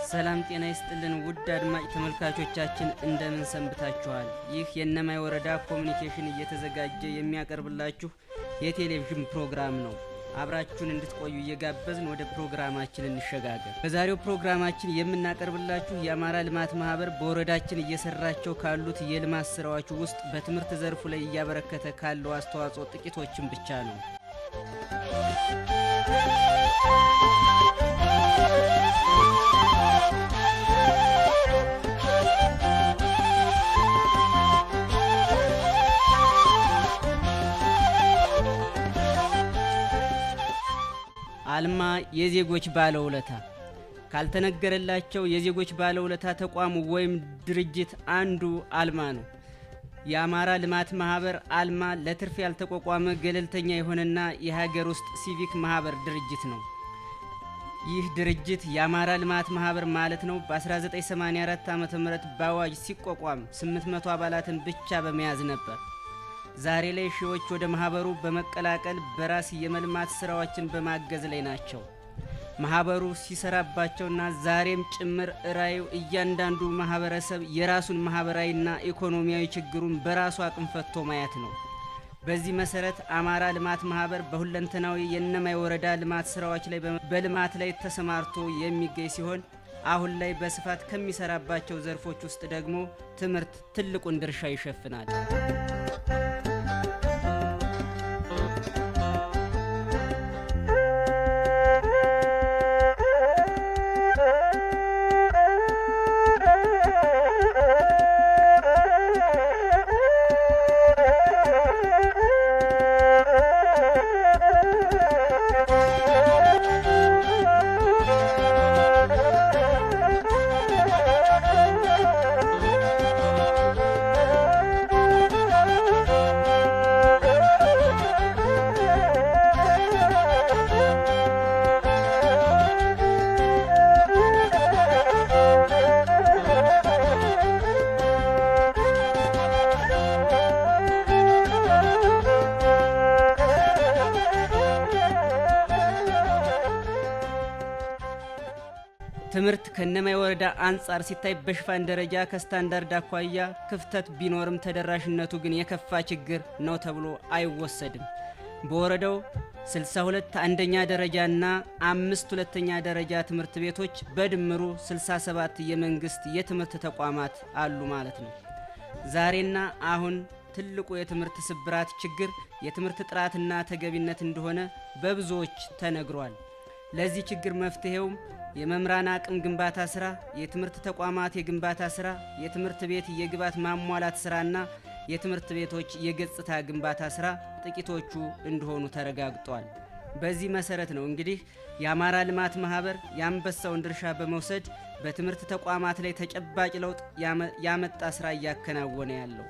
ሰላም ጤና ይስጥልን ውድ አድማጭ ተመልካቾቻችን እንደምን ሰንብታችኋል? ይህ የነማይ ወረዳ ኮሙኒኬሽን እየተዘጋጀ የሚያቀርብላችሁ የቴሌቪዥን ፕሮግራም ነው። አብራችሁን እንድትቆዩ እየጋበዝን ወደ ፕሮግራማችን እንሸጋገር። በዛሬው ፕሮግራማችን የምናቀርብላችሁ የአማራ ልማት ማህበር በወረዳችን እየሰራቸው ካሉት የልማት ስራዎች ውስጥ በትምህርት ዘርፉ ላይ እያበረከተ ካለው አስተዋጽኦ ጥቂቶችን ብቻ ነው። አልማ የዜጎች ባለውለታ ካልተነገረላቸው የዜጎች ባለውለታ ተቋም ወይም ድርጅት አንዱ አልማ ነው። የአማራ ልማት ማህበር አልማ ለትርፍ ያልተቋቋመ ገለልተኛ የሆነና የሀገር ውስጥ ሲቪክ ማህበር ድርጅት ነው። ይህ ድርጅት የአማራ ልማት ማህበር ማለት ነው በ1984 ዓ.ም በአዋጅ ሲቋቋም 800 አባላትን ብቻ በመያዝ ነበር። ዛሬ ላይ ሺዎች ወደ ማህበሩ በመቀላቀል በራስ የመልማት ስራዎችን በማገዝ ላይ ናቸው። ማህበሩ ሲሰራባቸውና ዛሬም ጭምር ራዩ እያንዳንዱ ማህበረሰብ የራሱን ማህበራዊና ኢኮኖሚያዊ ችግሩን በራሱ አቅም ፈቶ ማየት ነው። በዚህ መሰረት አማራ ልማት ማህበር በሁለንተናዊ የነማይ ወረዳ ልማት ስራዎች ላይ በልማት ላይ ተሰማርቶ የሚገኝ ሲሆን አሁን ላይ በስፋት ከሚሰራባቸው ዘርፎች ውስጥ ደግሞ ትምህርት ትልቁን ድርሻ ይሸፍናል። ትምህርት ከነማይ ወረዳ አንጻር ሲታይ በሽፋን ደረጃ ከስታንዳርድ አኳያ ክፍተት ቢኖርም ተደራሽነቱ ግን የከፋ ችግር ነው ተብሎ አይወሰድም። በወረዳው 62 አንደኛ ደረጃና 5 ሁለተኛ ደረጃ ትምህርት ቤቶች በድምሩ 67 የመንግስት የትምህርት ተቋማት አሉ ማለት ነው። ዛሬና አሁን ትልቁ የትምህርት ስብራት ችግር የትምህርት ጥራትና ተገቢነት እንደሆነ በብዙዎች ተነግሯል። ለዚህ ችግር መፍትሄውም የመምህራን አቅም ግንባታ ስራ፣ የትምህርት ተቋማት የግንባታ ስራ፣ የትምህርት ቤት የግብዓት ማሟላት ስራና የትምህርት ቤቶች የገጽታ ግንባታ ስራ ጥቂቶቹ እንደሆኑ ተረጋግጧል። በዚህ መሰረት ነው እንግዲህ የአማራ ልማት ማህበር የአንበሳውን ድርሻ በመውሰድ በትምህርት ተቋማት ላይ ተጨባጭ ለውጥ ያመጣ ስራ እያከናወነ ያለው።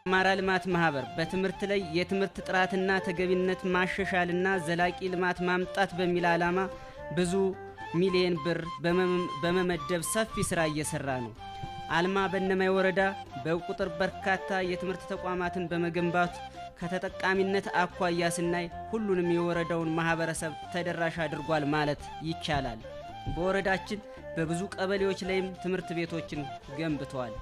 አማራ ልማት ማህበር በትምህርት ላይ የትምህርት ጥራትና ተገቢነት ማሻሻልና ዘላቂ ልማት ማምጣት በሚል ዓላማ ብዙ ሚሊዮን ብር በመመደብ ሰፊ ስራ እየሰራ ነው። አልማ በነማይ ወረዳ በቁጥር በርካታ የትምህርት ተቋማትን በመገንባት ከተጠቃሚነት አኳያ ስናይ ሁሉንም የወረዳውን ማህበረሰብ ተደራሽ አድርጓል ማለት ይቻላል። በወረዳችን በብዙ ቀበሌዎች ላይም ትምህርት ቤቶችን ገንብተዋል።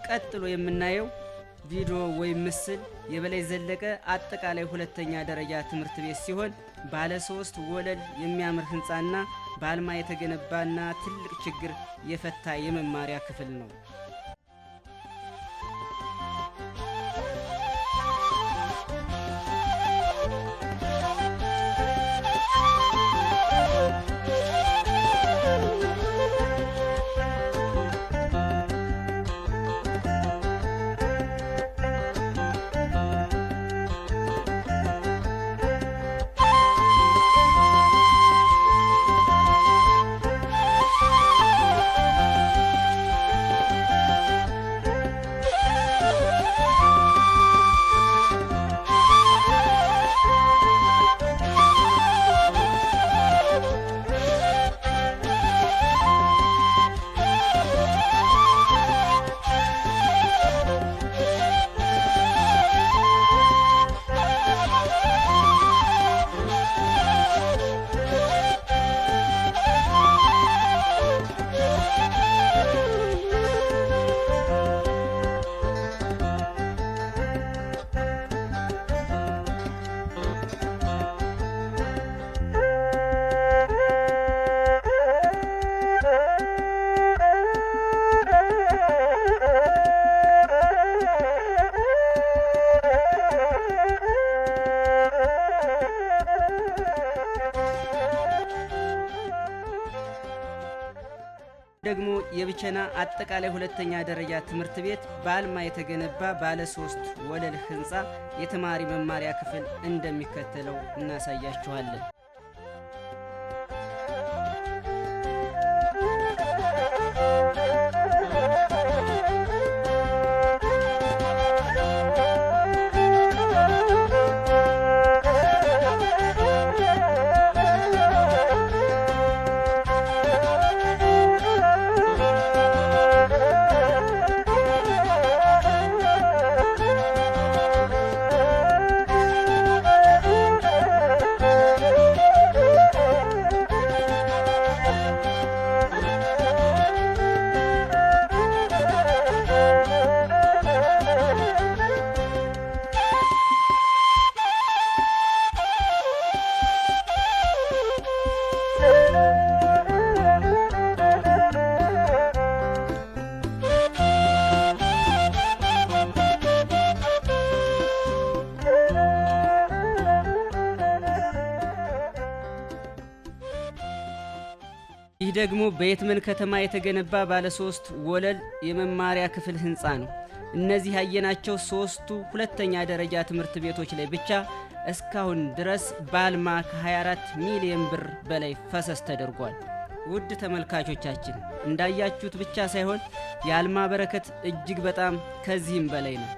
ቀጥሎ የምናየው ቪዲዮ ወይም ምስል የበላይ ዘለቀ አጠቃላይ ሁለተኛ ደረጃ ትምህርት ቤት ሲሆን ባለ 3 ወለል የሚያምር ህንጻና በአልማ የተገነባና ትልቅ ችግር የፈታ የመማሪያ ክፍል ነው። ደግሞ የብቸና አጠቃላይ ሁለተኛ ደረጃ ትምህርት ቤት በአልማ የተገነባ ባለ 3 ወለል ህንጻ የተማሪ መማሪያ ክፍል እንደሚከተለው እናሳያችኋለን። ይህ ደግሞ በየትመን ከተማ የተገነባ ባለ 3 ወለል የመማሪያ ክፍል ህንጻ ነው። እነዚህ ያየናቸው 3ቱ ሁለተኛ ደረጃ ትምህርት ቤቶች ላይ ብቻ እስካሁን ድረስ በአልማ ከ24 ሚሊዮን ብር በላይ ፈሰስ ተደርጓል። ውድ ተመልካቾቻችን እንዳያችሁት ብቻ ሳይሆን የአልማ በረከት እጅግ በጣም ከዚህም በላይ ነው።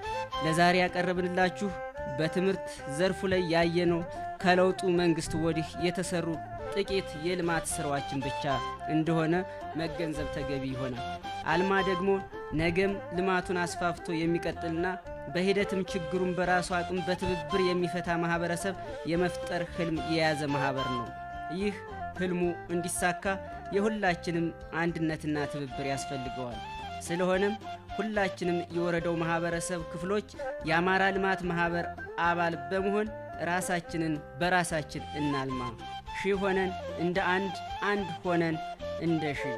ለዛሬ ያቀረብንላችሁ በትምህርት ዘርፉ ላይ ያየነው ከለውጡ መንግስት ወዲህ የተሰሩ ጥቂት የልማት ስራዎችን ብቻ እንደሆነ መገንዘብ ተገቢ ይሆናል። አልማ ደግሞ ነገም ልማቱን አስፋፍቶ የሚቀጥልና በሂደትም ችግሩን በራሱ አቅም በትብብር የሚፈታ ማህበረሰብ የመፍጠር ህልም የያዘ ማህበር ነው። ይህ ህልሙ እንዲሳካ የሁላችንም አንድነትና ትብብር ያስፈልገዋል። ስለሆነም ሁላችንም የወረዳው ማህበረሰብ ክፍሎች የአማራ ልማት ማህበር አባል በመሆን ራሳችንን በራሳችን እናልማ። ሺህ ሆነን እንደ አንድ ሆነን እንደ ሺህ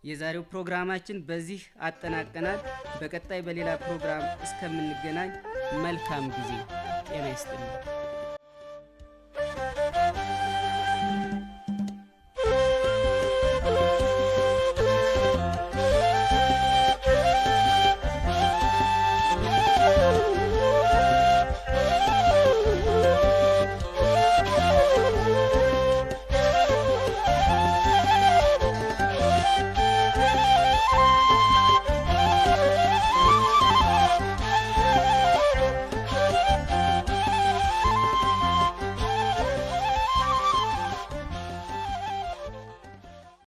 የዛሬው ፕሮግራማችን በዚህ አጠናቀናል። በቀጣይ በሌላ ፕሮግራም እስከምንገናኝ መልካም ጊዜ። ጤና ይስጥልኝ።